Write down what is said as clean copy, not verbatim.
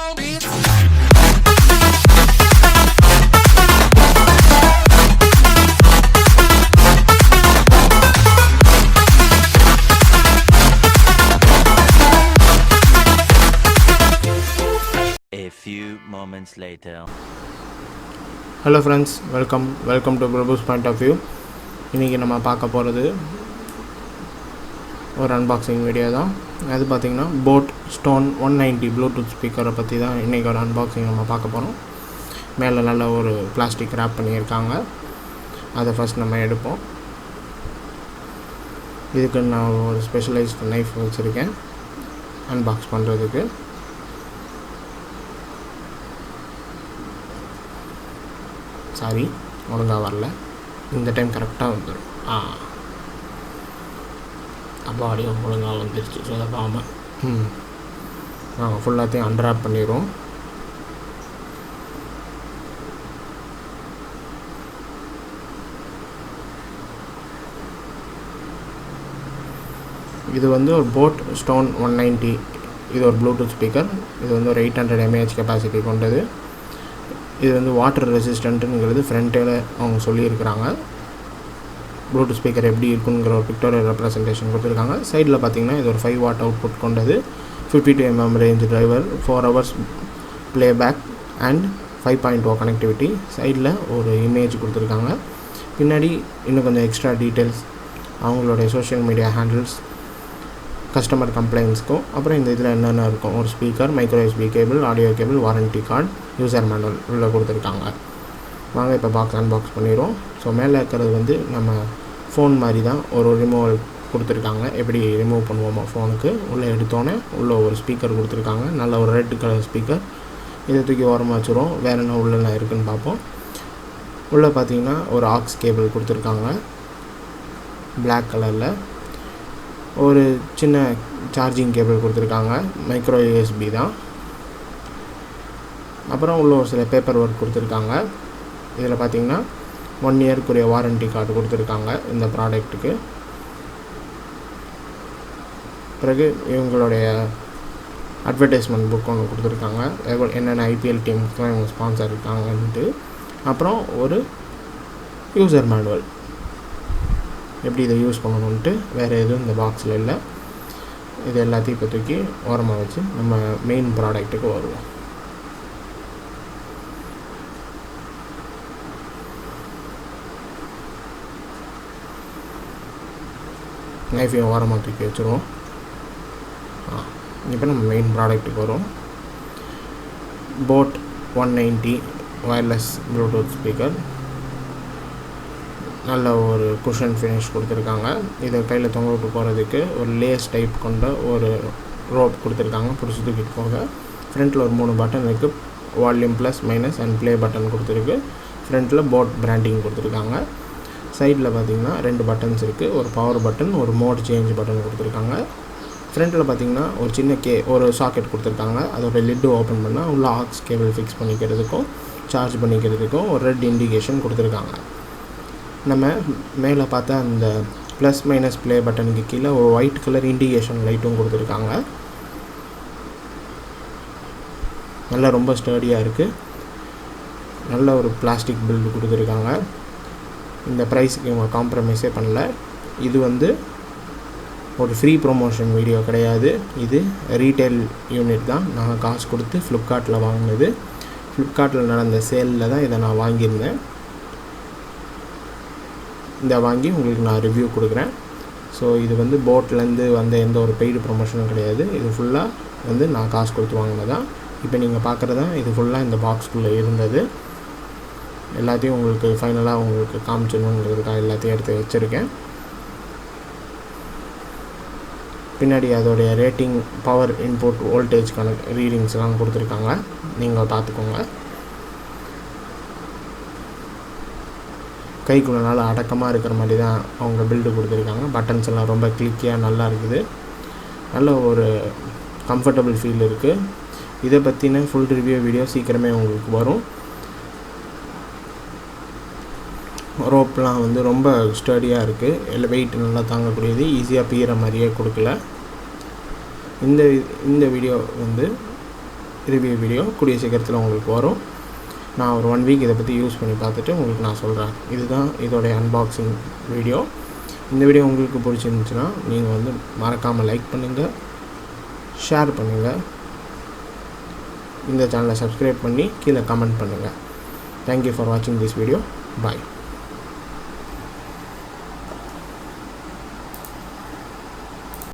A few moments later. Hello friends, welcome to PRABHU'S point of view. இன்றைக்கி நம்ம பார்க்க போகிறது ஒரு அன்பாக்சிங் வீடியோ தான். அது பார்த்திங்கன்னா போட் ஸ்டோன் 190 ப்ளூடூத் ஸ்பீக்கரை பற்றி தான் இன்றைக்கி ஒரு அன்பாக்சிங் நம்ம பார்க்க போகிறோம். மேலே நல்ல ஒரு பிளாஸ்டிக் ரேப் பண்ணியிருக்காங்க. அதை ஃபஸ்ட் நம்ம எடுப்போம். இதுக்கு நான் ஒரு ஸ்பெஷலைஸ்டு நைஃப் வச்சுருக்கேன் அன்பாக்ஸ் பண்ணுறதுக்கு. சாரி, ஒழுங்காக வரல. இந்த டைம் கரெக்டாக வந்துடும். அப்போ அப்படியே ஒழுங்காக வந்துடுச்சு. சொதப்பாமல் நாங்கள் ஃபுல்லாத்தையும் அன்ராப் பண்ணிடுவோம். இது வந்து ஒரு போட் ஸ்டோன் 190. இது ஒரு ப்ளூடூத் ஸ்பீக்கர். இது வந்து ஒரு 800 mAh கெப்பாசிட்டி கொண்டது. இது வந்து வாட்டர் ரெசிஸ்டண்ட்டுங்கிறது ஃப்ரண்ட்டில் அவங்க சொல்லியிருக்கிறாங்க. ப்ளூடூத் ஸ்பீக்கர் எப்படி இருக்குங்கிற ஒரு பிக்டோரியல் ரெப்ரசன்டேஷன் கொடுத்துருக்காங்க. சைடில் பார்த்திங்கன்னா இது ஒரு 5 watt அவுட்புட் கொண்டது. 52 mm range driver, 4 hours playback and 5.0 connectivity. சைடில் ஒரு இமேஜ் கொடுத்துருக்காங்க. பின்னாடி இன்னும் கொஞ்சம் எக்ஸ்ட்ரா டீட்டெயில்ஸ், அவங்களுடைய சோஷியல் மீடியா ஹேண்டில்ஸ், கஸ்டமர் கம்ப்ளைண்ட்ஸ்க்கும், அப்புறம் இந்த இதில் என்னென்ன இருக்கும், ஒரு speaker, micro USB cable, audio cable, warranty card, user manual உள்ளே கொடுத்துருக்காங்க. வாங்க இப்போ அன்பாக்ஸ் பண்ணிடுவோம். ஸோ மேலே இருக்கிறது வந்து நம்ம ஃபோன் மாதிரி தான் ஒரு ரிமூவல் கொடுத்துருக்காங்க. எப்படி ரிமூவ் பண்ணுவோமோ ஃபோனுக்கு உள்ளே எடுத்தோன்னே உள்ளே ஒரு ஸ்பீக்கர் கொடுத்துருக்காங்க. நல்ல ஒரு ரெட் கலர் ஸ்பீக்கர். இதை தூக்கி ஓரமாக வச்சுருவோம். வேறு என்ன உள்ளே இருக்குதுன்னு பார்ப்போம். உள்ளே பார்த்தீங்கன்னா ஒரு ஆக்ஸ் கேபிள் கொடுத்துருக்காங்க பிளாக் கலரில். ஒரு சின்ன சார்ஜிங் கேபிள் கொடுத்துருக்காங்க, மைக்ரோ USB தான். அப்புறம் உள்ள ஒரு சில பேப்பர் ஒர்க் கொடுத்துருக்காங்க. இதில் பார்த்திங்கன்னா 1 இயர்க்குரிய வாரண்ட்டி கார்டு கொடுத்துருக்காங்க இந்த ப்ராடக்ட்டுக்கு. பிறகு இவங்களுடைய அட்வர்டைஸ்மெண்ட் புக் ஒன்று கொடுத்துருக்காங்க, என்னென்ன IPL டீமுக்குலாம் இவங்க ஸ்பான்சர் இருக்காங்கன்ட்டு. அப்புறம் ஒரு யூசர் மேனுவல், எப்படி இதை யூஸ் பண்ணணுன்ட்டு. வேறு எதுவும் இந்த பாக்ஸில் இல்லை. இது எல்லாத்தையும் இப்போ தூக்கி ஓரமாக வச்சு நம்ம மெயின் ப்ராடக்ட்டுக்கு வருவோம். நைஃபையும் ஓரமாக தூக்கி வச்சுருவோம். இப்போ நம்ம மெயின் ப்ராடக்ட்டுக்கு வரும். Boat 190 wireless Bluetooth speaker. நல்ல ஒரு குஷன் ஃபினிஷ் கொடுத்துருக்காங்க. இதை கையில் தொங்க விட்டு போகிறதுக்கு ஒரு லேஸ் டைப் கொண்ட ஒரு ரோப் கொடுத்துருக்காங்க, பிடிச்சி தூக்கிட்டு போக. ஃப்ரண்ட்டில் ஒரு 3 பட்டன் இருக்குது. Volume plus minus and play button கொடுத்துருக்கு. ஃப்ரண்ட்டில் போட் பிராண்டிங் கொடுத்துருக்காங்க. சைடில் பார்த்திங்கன்னா 2 பட்டன்ஸ் இருக்குது. ஒரு பவர் பட்டன், ஒரு மோட் சேஞ்ச் பட்டன் கொடுத்துருக்காங்க. ஃப்ரண்ட்டில் பார்த்திங்கன்னா ஒரு சின்ன ஒரு சாக்கெட் கொடுத்துருக்காங்க. அதோட லிட்டு ஓப்பன் பண்ணால் உள்ள ஆக்ஸ் கேபிள் ஃபிக்ஸ் பண்ணிக்கிறதுக்கும் சார்ஜ் பண்ணிக்கிறதுக்கும் ஒரு ரெட் இண்டிகேஷன் கொடுத்துருக்காங்க. நம்ம மேலே பார்த்தா அந்த ப்ளஸ் மைனஸ் ப்ளே பட்டனுக்கு கீழே ஒரு ஒயிட் கலர் இண்டிகேஷன் லைட்டும் கொடுத்துருக்காங்க. நல்லா ரொம்ப ஸ்டடியாக இருக்குது. நல்ல ஒரு பிளாஸ்டிக் பில்டு கொடுத்துருக்காங்க. இந்த ப்ரைஸுக்கு இவங்க காம்ப்ரமைஸே பண்ணல. இது வந்து ஒரு ஃப்ரீ ப்ரொமோஷன் வீடியோ கிடையாது. இது ரீட்டைல் யூனிட் தான். நாங்கள் காசு கொடுத்து ஃப்ளிப்கார்ட்டில் வாங்கினது. ஃப்ளிப்கார்ட்டில் நடந்த சேலில் தான் இதை நான் வாங்கியிருந்தேன். இந்த வாங்கி உங்களுக்கு நான் ரிவ்யூ கொடுக்குறேன். ஸோ இது வந்து போட்லேருந்து வந்த எந்த ஒரு பெய்டு ப்ரொமோஷனும் கிடையாது. இது ஃபுல்லாக வந்து நான் காசு கொடுத்து வாங்கினதான். இப்போ நீங்கள் பார்க்குறது தான் இது ஃபுல்லாக இந்த பாக்ஸ்குள்ளே இருந்தது. எல்லாத்தையும் உங்களுக்கு ஃபைனலாக உங்களுக்கு காமிச்சணுங்கிறதுக்காக எல்லாத்தையும் எடுத்து வச்சுருக்கேன். பின்னாடி அதோடைய ரேட்டிங், பவர் இன்புட், வோல்டேஜ்க்கான ரீடிங்ஸ்லாம் கொடுத்துருக்காங்க. நீங்கள் பார்த்துக்கோங்க. கைக்குள்ள நல்லா அடக்கமாக இருக்கிற மாதிரி தான் அவங்க பில்டு கொடுத்துருக்காங்க. பட்டன்ஸ் எல்லாம் ரொம்ப கிளிக்கியாக நல்லா இருக்குது. நல்ல ஒரு கம்ஃபர்டபுள் ஃபீல் இருக்குது. இதை பற்றின ஃபுல் ரிவ்யூ வீடியோ சீக்கிரமே உங்களுக்கு வரும். ரோப்லாம் வந்து ரொம்ப ஸ்டடியாக இருக்குது. இல்லை வெயிட் நல்லா தாங்கக்கூடியது. ஈஸியாக பீற மாதிரியே கொடுக்கல. இந்த வீடியோ வந்து ரிவ்யூ வீடியோ கூடிய சீக்கிரத்தில் உங்களுக்கு வரும். நான் ஒரு 1 வீக் இதை பற்றி யூஸ் பண்ணி பார்த்துட்டு உங்களுக்கு நான் சொல்கிறேன். இதுதான் இதோடைய அன்பாக்சிங் வீடியோ. இந்த வீடியோ உங்களுக்கு பிடிச்சிருந்துச்சுன்னா நீங்கள் வந்து மறக்காமல் லைக் பண்ணுங்கள், ஷேர் பண்ணுங்கள், இந்த சேனலை சப்ஸ்கிரைப் பண்ணி கீழே கமெண்ட் பண்ணுங்கள். தேங்க்யூ ஃபார் வாட்சிங் திஸ் வீடியோ. பாய்.